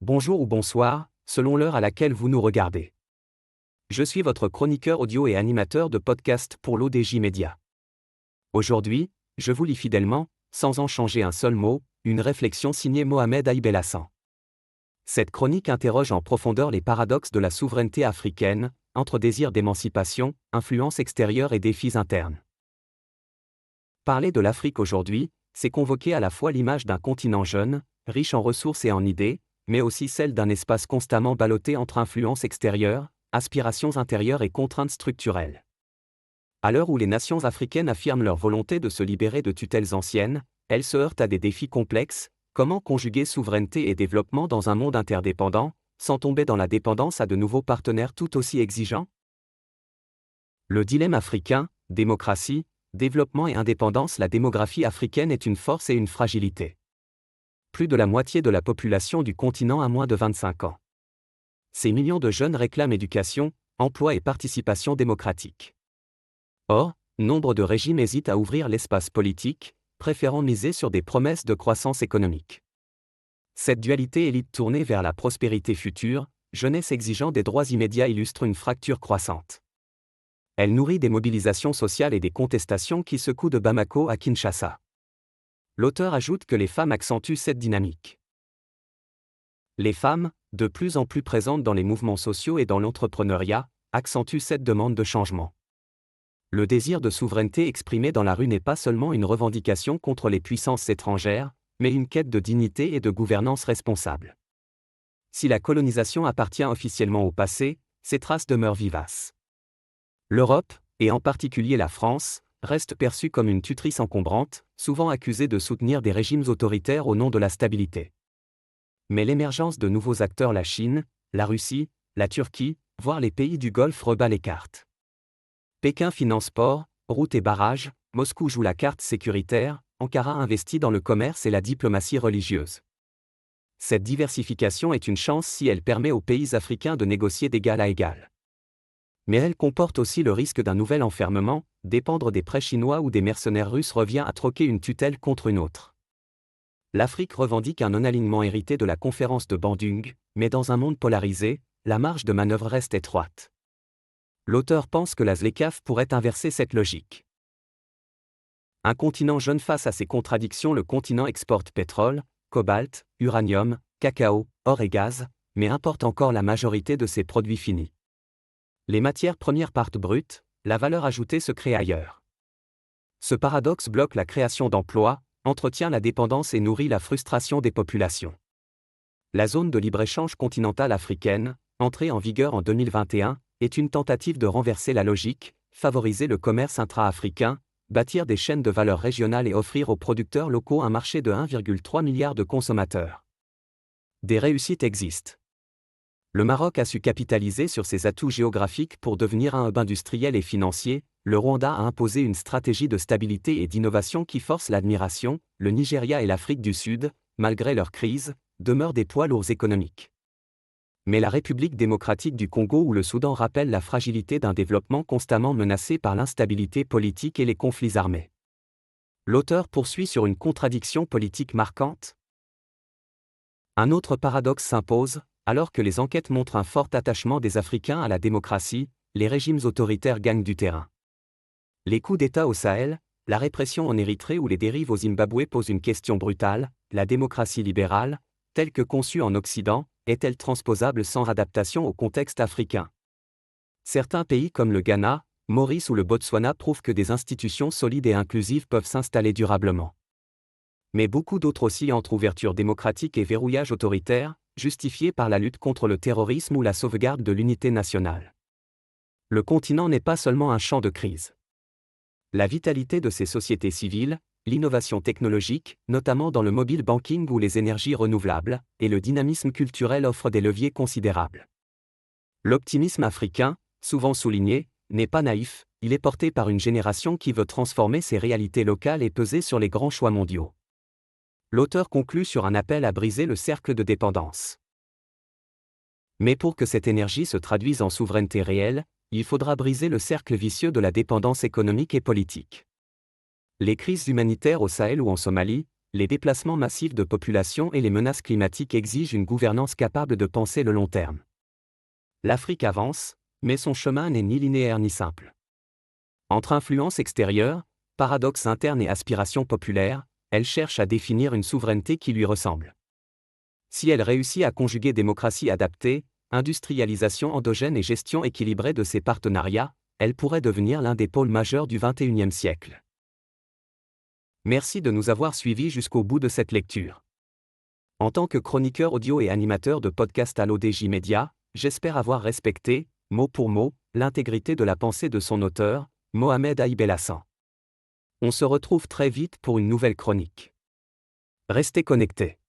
Bonjour ou bonsoir, selon l'heure à laquelle vous nous regardez. Je suis votre chroniqueur audio et animateur de podcast pour l'ODJ Média. Aujourd'hui, je vous lis fidèlement, sans en changer un seul mot, une réflexion signée Mohamed Aïb El Hassan. Cette chronique interroge en profondeur les paradoxes de la souveraineté africaine, entre désir d'émancipation, influence extérieure et défis internes. Parler de l'Afrique aujourd'hui, c'est convoquer à la fois l'image d'un continent jeune, riche en ressources et en idées, mais aussi celle d'un espace constamment ballotté entre influences extérieures, aspirations intérieures et contraintes structurelles. À l'heure où les nations africaines affirment leur volonté de se libérer de tutelles anciennes, elles se heurtent à des défis complexes. Comment conjuguer souveraineté et développement dans un monde interdépendant, sans tomber dans la dépendance à de nouveaux partenaires tout aussi exigeants? Le dilemme africain, démocratie, développement et indépendance. La démographie africaine est une force et une fragilité. Plus de la moitié de la population du continent a moins de 25 ans. Ces millions de jeunes réclament éducation, emploi et participation démocratique. Or, nombre de régimes hésitent à ouvrir l'espace politique, préférant miser sur des promesses de croissance économique. Cette dualité élite tournée vers la prospérité future, jeunesse exigeant des droits immédiats illustre une fracture croissante. Elle nourrit des mobilisations sociales et des contestations qui secouent de Bamako à Kinshasa. L'auteur ajoute que les femmes accentuent cette dynamique. Les femmes, de plus en plus présentes dans les mouvements sociaux et dans l'entrepreneuriat, accentuent cette demande de changement. Le désir de souveraineté exprimé dans la rue n'est pas seulement une revendication contre les puissances étrangères, mais une quête de dignité et de gouvernance responsable. Si la colonisation appartient officiellement au passé, ses traces demeurent vivaces. L'Europe, et en particulier la France, reste perçue comme une tutrice encombrante, souvent accusée de soutenir des régimes autoritaires au nom de la stabilité. Mais l'émergence de nouveaux acteurs, la Chine, la Russie, la Turquie, voire les pays du Golfe rebat les cartes. Pékin finance ports, routes et barrages, Moscou joue la carte sécuritaire, Ankara investit dans le commerce et la diplomatie religieuse. Cette diversification est une chance si elle permet aux pays africains de négocier d'égal à égal. Mais elle comporte aussi le risque d'un nouvel enfermement, dépendre des prêts chinois ou des mercenaires russes revient à troquer une tutelle contre une autre. L'Afrique revendique un non-alignement hérité de la conférence de Bandung, mais dans un monde polarisé, la marge de manœuvre reste étroite. L'auteur pense que la ZLECAf pourrait inverser cette logique. Un continent jeune face à ces contradictions. Le continent exporte pétrole, cobalt, uranium, cacao, or et gaz, mais importe encore la majorité de ses produits finis. Les matières premières partent brutes, la valeur ajoutée se crée ailleurs. Ce paradoxe bloque la création d'emplois, entretient la dépendance et nourrit la frustration des populations. La zone de libre-échange continentale africaine, entrée en vigueur en 2021, est une tentative de renverser la logique, favoriser le commerce intra-africain, bâtir des chaînes de valeur régionales et offrir aux producteurs locaux un marché de 1,3 milliard de consommateurs. Des réussites existent. Le Maroc a su capitaliser sur ses atouts géographiques pour devenir un hub industriel et financier. Le Rwanda a imposé une stratégie de stabilité et d'innovation qui force l'admiration. Le Nigeria et l'Afrique du Sud, malgré leur crise, demeurent des poids lourds économiques. Mais la République démocratique du Congo ou le Soudan rappellent la fragilité d'un développement constamment menacé par l'instabilité politique et les conflits armés. L'auteur poursuit sur une contradiction politique marquante. Un autre paradoxe s'impose. Alors que les enquêtes montrent un fort attachement des Africains à la démocratie, les régimes autoritaires gagnent du terrain. Les coups d'État au Sahel, la répression en Érythrée ou les dérives au Zimbabwe posent une question brutale: la démocratie libérale, telle que conçue en Occident, est-elle transposable sans adaptation au contexte africain? Certains pays comme le Ghana, Maurice ou le Botswana prouvent que des institutions solides et inclusives peuvent s'installer durablement. Mais beaucoup d'autres oscillent entre ouverture démocratique et verrouillage autoritaire, justifiés par la lutte contre le terrorisme ou la sauvegarde de l'unité nationale. Le continent n'est pas seulement un champ de crise. La vitalité de ses sociétés civiles, l'innovation technologique, notamment dans le mobile banking ou les énergies renouvelables, et le dynamisme culturel offrent des leviers considérables. L'optimisme africain, souvent souligné, n'est pas naïf, il est porté par une génération qui veut transformer ses réalités locales et peser sur les grands choix mondiaux. L'auteur conclut sur un appel à briser le cercle de dépendance. Mais pour que cette énergie se traduise en souveraineté réelle, il faudra briser le cercle vicieux de la dépendance économique et politique. Les crises humanitaires au Sahel ou en Somalie, les déplacements massifs de population et les menaces climatiques exigent une gouvernance capable de penser le long terme. L'Afrique avance, mais son chemin n'est ni linéaire ni simple. Entre influences extérieures, paradoxes internes et aspirations populaires, elle cherche à définir une souveraineté qui lui ressemble. Si elle réussit à conjuguer démocratie adaptée, industrialisation endogène et gestion équilibrée de ses partenariats, elle pourrait devenir l'un des pôles majeurs du XXIe siècle. Merci de nous avoir suivis jusqu'au bout de cette lecture. En tant que chroniqueur audio et animateur de podcast à l'ODJ Média, j'espère avoir respecté, mot pour mot, l'intégrité de la pensée de son auteur, Mohamed Aï Belhassan. On se retrouve très vite pour une nouvelle chronique. Restez connectés.